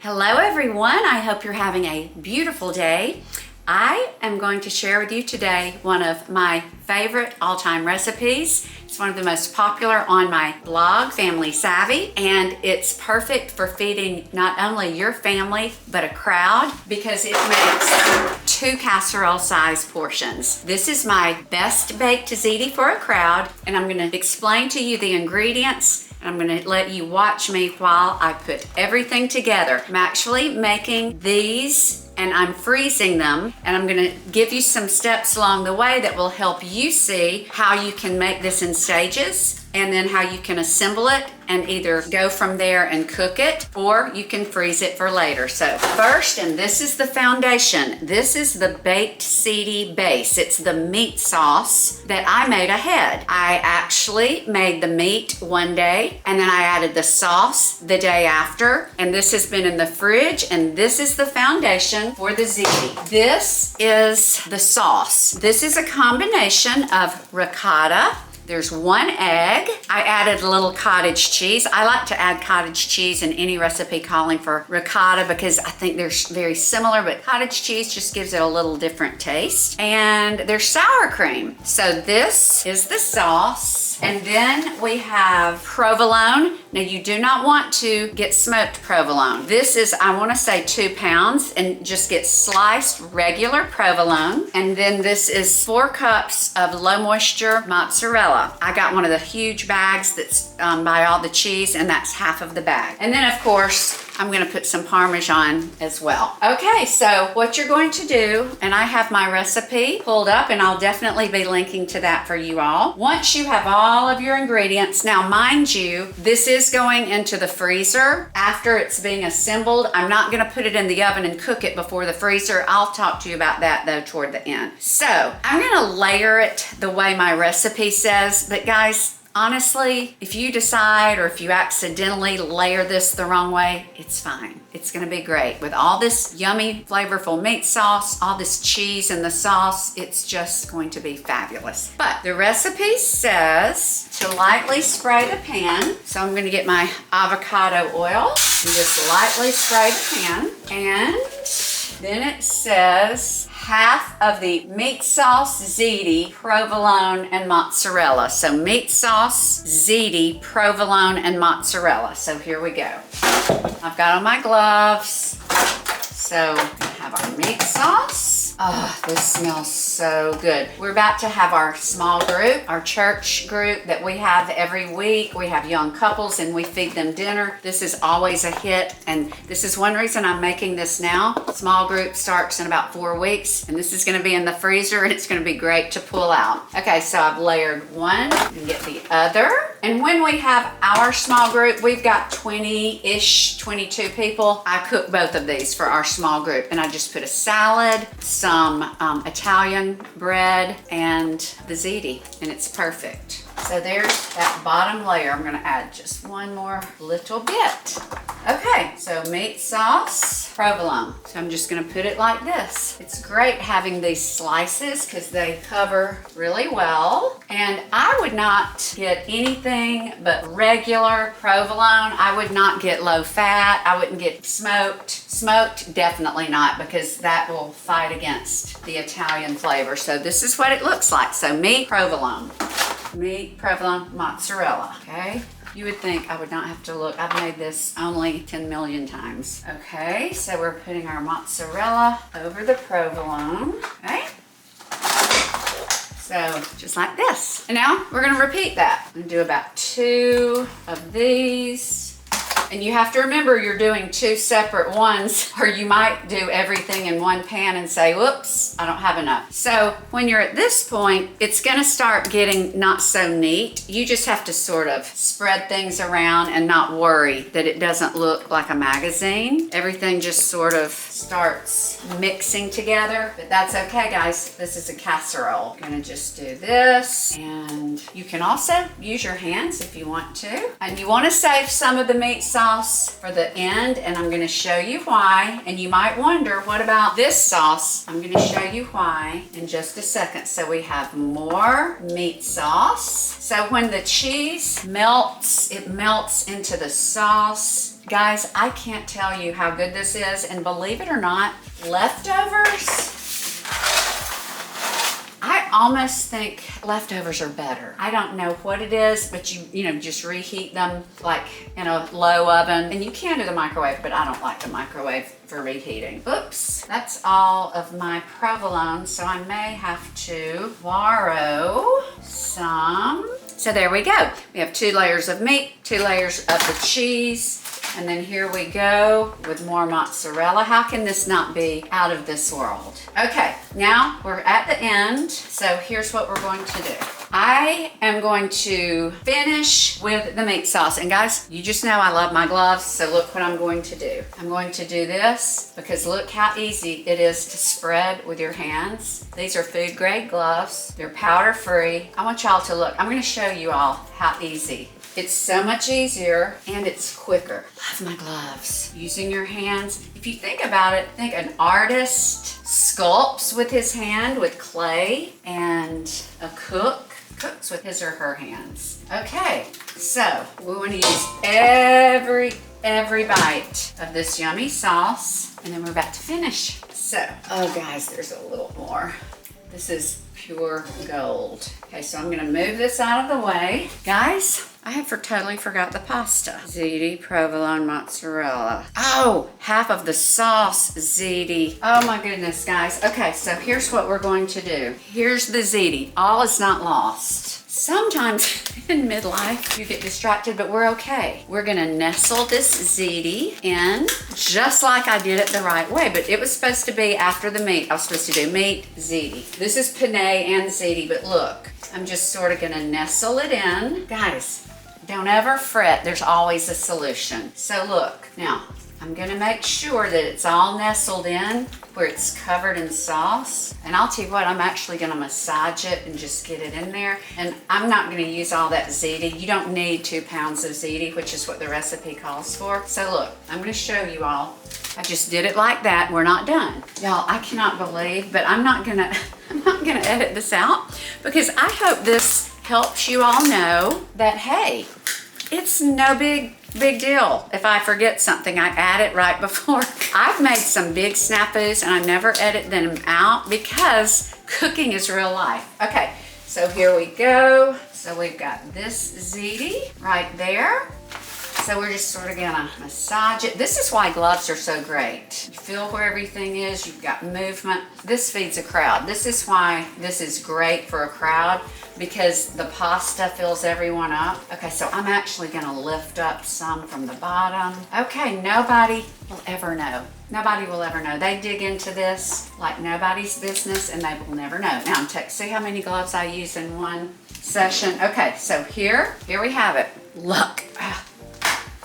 Hello everyone, I hope you're having a beautiful day. I am going to share with you today one of my favorite all-time recipes. It's one of the most popular on my blog, Family Savvy, and it's perfect for feeding not only your family, but a crowd because it makes 2 casserole-sized portions. This is my best baked ziti for a crowd, and I'm gonna explain to you the ingredients. I'm gonna let you watch me while I put everything together. I'm actually making these and I'm freezing them, and I'm gonna give you some steps along the way that will help you see how you can make this in stages and then how you can assemble it and either go from there and cook it, or you can freeze it for later. So first, and this is the foundation, this is the baked ziti base. It's the meat sauce that I made ahead. I actually made the meat one day, and then I added the sauce the day after, and this has been in the fridge, and this is the foundation for the ziti. This is the sauce. This is a combination of ricotta. There's 1 egg. I added a little cottage cheese. I like to add cottage cheese in any recipe calling for ricotta because I think they're very similar, but cottage cheese just gives it a little different taste. And there's sour cream. So this is the sauce. And then we have provolone. Now you do not want to get smoked provolone. This is, I want to say 2 pounds, and just get sliced regular provolone. And then this is 4 cups of low moisture mozzarella. I got one of the huge bags that's by all the cheese, and that's half of the bag. And then of course, I'm gonna put some Parmesan as well. Okay, so what you're going to do, and I have my recipe pulled up and I'll definitely be linking to that for you all. Once you have all of your ingredients, now mind you, this is going into the freezer after it's being assembled. I'm not gonna put it in the oven and cook it before the freezer. I'll talk to you about that though toward the end. So I'm gonna layer it the way my recipe says, but guys, honestly, if you decide or if you accidentally layer this the wrong way, it's fine. It's gonna be great. With all this yummy, flavorful meat sauce, all this cheese in the sauce, it's just going to be fabulous. But the recipe says to lightly spray the pan. So I'm gonna get my avocado oil and just lightly spray the pan. And then it says half of the meat sauce, ziti, provolone, and mozzarella. So meat sauce, ziti, provolone, and mozzarella. So here we go. I've got on my gloves. So we have our meat sauce. Oh, this smells so good. We're about to have our small group, our church group that we have every week. We have young couples and we feed them dinner. This is always a hit, and this is one reason I'm making this now. Small group starts in about 4 weeks, and this is gonna be in the freezer, and it's gonna be great to pull out. Okay, so I've layered one and get the other. And when we have our small group, we've got 20-ish, 22 people. I cook both of these for our small group, and I just put a salad, some Italian bread, and the ziti, and it's perfect. So there's that bottom layer. I'm gonna add just one more little bit. Okay, so meat sauce, provolone. So I'm just gonna put it like this. It's great having these slices because they cover really well. And I would not get anything but regular provolone. I would not get low fat. I wouldn't get smoked. Smoked, definitely not, because that will fight against the Italian flavor. So this is what it looks like. So meat, provolone, mozzarella, okay? You would think I would not have to look. I've made this only 10 million times. Okay, so we're putting our mozzarella over the provolone, okay? So just like this. And now we're gonna repeat that. I'm gonna do about 2 of these. And you have to remember you're doing 2 separate ones, or you might do everything in one pan and say, whoops, I don't have enough. So when you're at this point, it's gonna start getting not so neat. You just have to sort of spread things around and not worry that it doesn't look like a magazine. Everything just sort of starts mixing together, but that's okay, guys. This is a casserole. I'm gonna just do this, and you can also use your hands if you want to. And you wanna save some of the meat sauce sauce for the end, and I'm gonna show you why. And you might wonder, what about this sauce? I'm gonna show you why in just a second. So we have more meat sauce. So when the cheese melts, it melts into the sauce. Guys, I can't tell you how good this is, and believe it or not, leftovers, I almost think leftovers are better. I don't know what it is, but you know, just reheat them like in a low oven. And you can do the microwave, but I don't like the microwave for reheating. Oops, that's all of my provolone, so I may have to borrow some. So there we go. We have 2 layers of meat, 2 layers of the cheese, and then here we go with more mozzarella. How can this not be out of this world? Okay, now we're at the end, so here's what we're going to do. I am going to finish with the meat sauce. And guys, you just know I love my gloves, so look what I'm going to do. I'm going to do this because look how easy it is to spread with your hands. These are food grade gloves. They're powder free. I want y'all to look. I'm going to show you all how easy. It's so much easier and it's quicker. Love my gloves. Using your hands. If you think about it, think an artist sculpts with his hand with clay, and a cook cooks with his or her hands. Okay, so we want to use every bite of this yummy sauce, and then we're about to finish. So, oh guys, there's a little more. This is pure gold. Okay, so I'm gonna move this out of the way. Guys, I have totally forgot the pasta. Ziti, provolone, mozzarella. Oh, half of the sauce, ziti. Oh my goodness, guys. Okay, so here's what we're going to do. Here's the ziti. All is not lost. Sometimes in midlife, you get distracted, but we're okay. We're gonna nestle this ziti in just like I did it the right way, but it was supposed to be after the meat. I was supposed to do meat, ziti. This is penne and ziti, but look, I'm just sort of gonna nestle it in. Guys, don't ever fret, there's always a solution. So look, now, I'm gonna make sure that it's all nestled in where it's covered in sauce. And I'll tell you what, I'm actually gonna massage it and just get it in there. And I'm not gonna use all that ziti. You don't need 2 pounds of ziti, which is what the recipe calls for. So look, I'm gonna show you all. I just did it like that, we're not done. Y'all, I cannot believe, but I'm not gonna edit this out because I hope this helps you all know that, hey, it's no big deal. If I forget something, I add it right before. I've made some big snafus and I never edit them out because cooking is real life. Okay, so here we go. So we've got this ziti right there. So we're just sort of gonna massage it. This is why gloves are so great. You feel where everything is, you've got movement. This feeds a crowd. This is why this is great for a crowd, because the pasta fills everyone up. Okay, so I'm actually gonna lift up some from the bottom. Okay, nobody will ever know. Nobody will ever know. They dig into this like nobody's business and they will never know. Now, see how many gloves I use in one session? Okay, so here we have it. Look.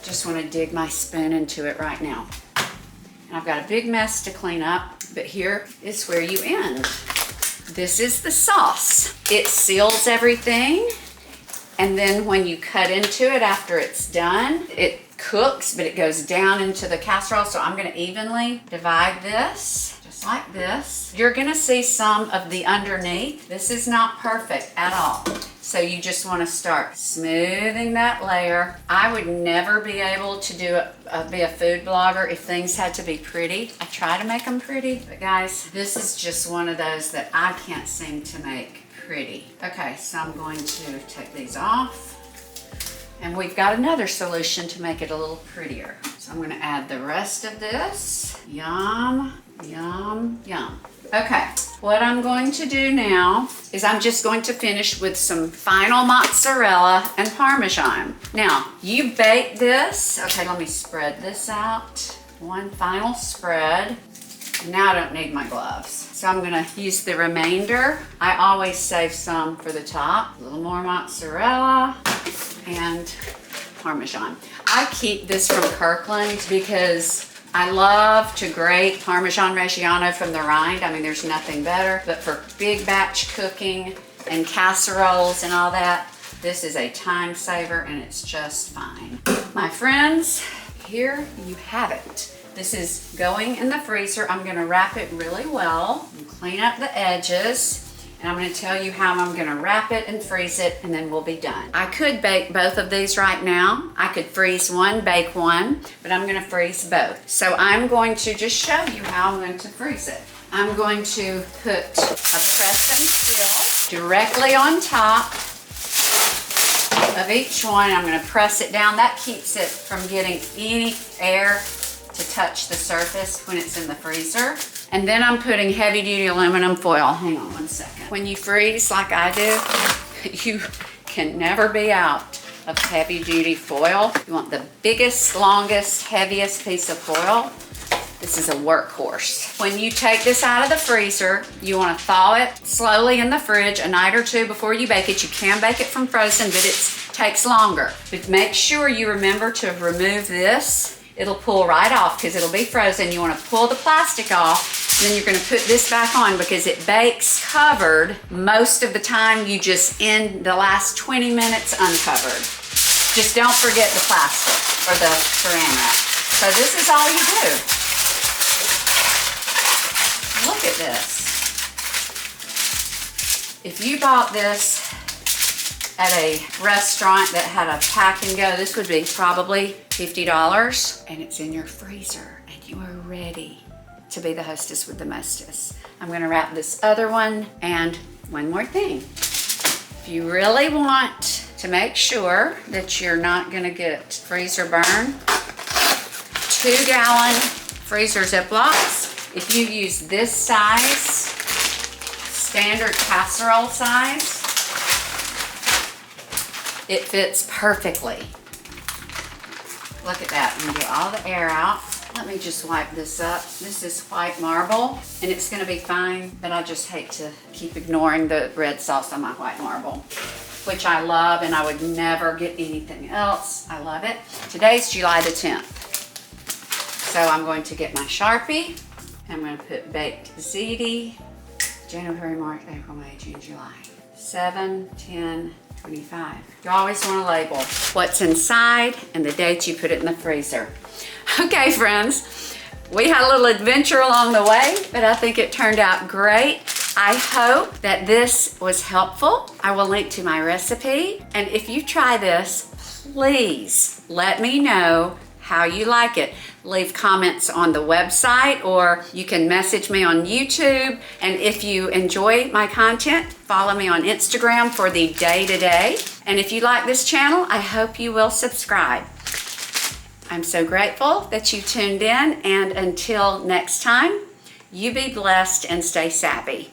Just want to dig my spoon into it right now. And I've got a big mess to clean up, but here is where you end. This is the sauce. It seals everything, and then when you cut into it after it's done, it cooks, but it goes down into the casserole. So I'm going to evenly divide this, just like this. You're going to see some of the underneath. This is not perfect at all. So you just want to start smoothing that layer. I would never be able to be a food blogger if things had to be pretty. I try to make them pretty, but guys, this is just one of those that I can't seem to make pretty. Okay, so I'm going to take these off. And we've got another solution to make it a little prettier. So I'm going to add the rest of this. Yum, yum, yum. Okay, what I'm going to do now is I'm just going to finish with some final mozzarella and Parmesan. Now, you bake this. Okay, let me spread this out. One final spread. Now I don't need my gloves. So I'm gonna use the remainder. I always save some for the top. A little more mozzarella and Parmesan. I keep this from Kirkland because I love to grate Parmesan Reggiano from the rind. I mean, there's nothing better. But for big batch cooking and casseroles and all that, this is a time saver and it's just fine. My friends, here you have it. This is going in the freezer. I'm gonna wrap it really well and clean up the edges. And I'm gonna tell you how I'm gonna wrap it and freeze it, and then we'll be done. I could bake both of these right now. I could freeze one, bake one, but I'm gonna freeze both. So I'm going to just show you how I'm going to freeze it. I'm going to put a press and seal directly on top of each one. I'm gonna press it down. That keeps it from getting any air to touch the surface when it's in the freezer. And then I'm putting heavy duty aluminum foil. Hang on one second. When you freeze like I do, you can never be out of heavy duty foil. You want the biggest, longest, heaviest piece of foil. This is a workhorse. When you take this out of the freezer, you want to thaw it slowly in the fridge a night or two before you bake it. You can bake it from frozen, but it takes longer. But make sure you remember to remove this. It'll pull right off because it'll be frozen. You want to pull the plastic off, and then you're going to put this back on because it bakes covered. Most of the time, you just end the last 20 minutes uncovered. Just don't forget the plastic or the saran wrap. So this is all you do. Look at this. If you bought this at a restaurant that had a pack and go, this would be probably $50, and it's in your freezer, and you are ready to be the hostess with the mostest. I'm gonna wrap this other one, and one more thing. If you really want to make sure that you're not gonna get freezer burn, 2-gallon freezer Ziplocs. If you use this size, standard casserole size, it fits perfectly. Look at that, I'm gonna get all the air out. Let me just wipe this up. This is white marble, and it's gonna be fine, but I just hate to keep ignoring the red sauce on my white marble, which I love, and I would never get anything else. I love it. Today's July the 10th. So I'm going to get my Sharpie. I'm gonna put Baked Ziti, January, March, April, May, June, July. 7, 10, 25. You always want to label what's inside and the date you put it in the freezer. Okay, friends, we had a little adventure along the way, but I think it turned out great. I hope that this was helpful. I will link to my recipe. And if you try this, please let me know how you like it. Leave comments on the website, or you can message me on YouTube. And if you enjoy my content, follow me on Instagram for the day-to-day. And if you like this channel, I hope you will subscribe. I'm so grateful that you tuned in, and until next time, you be blessed and stay savvy.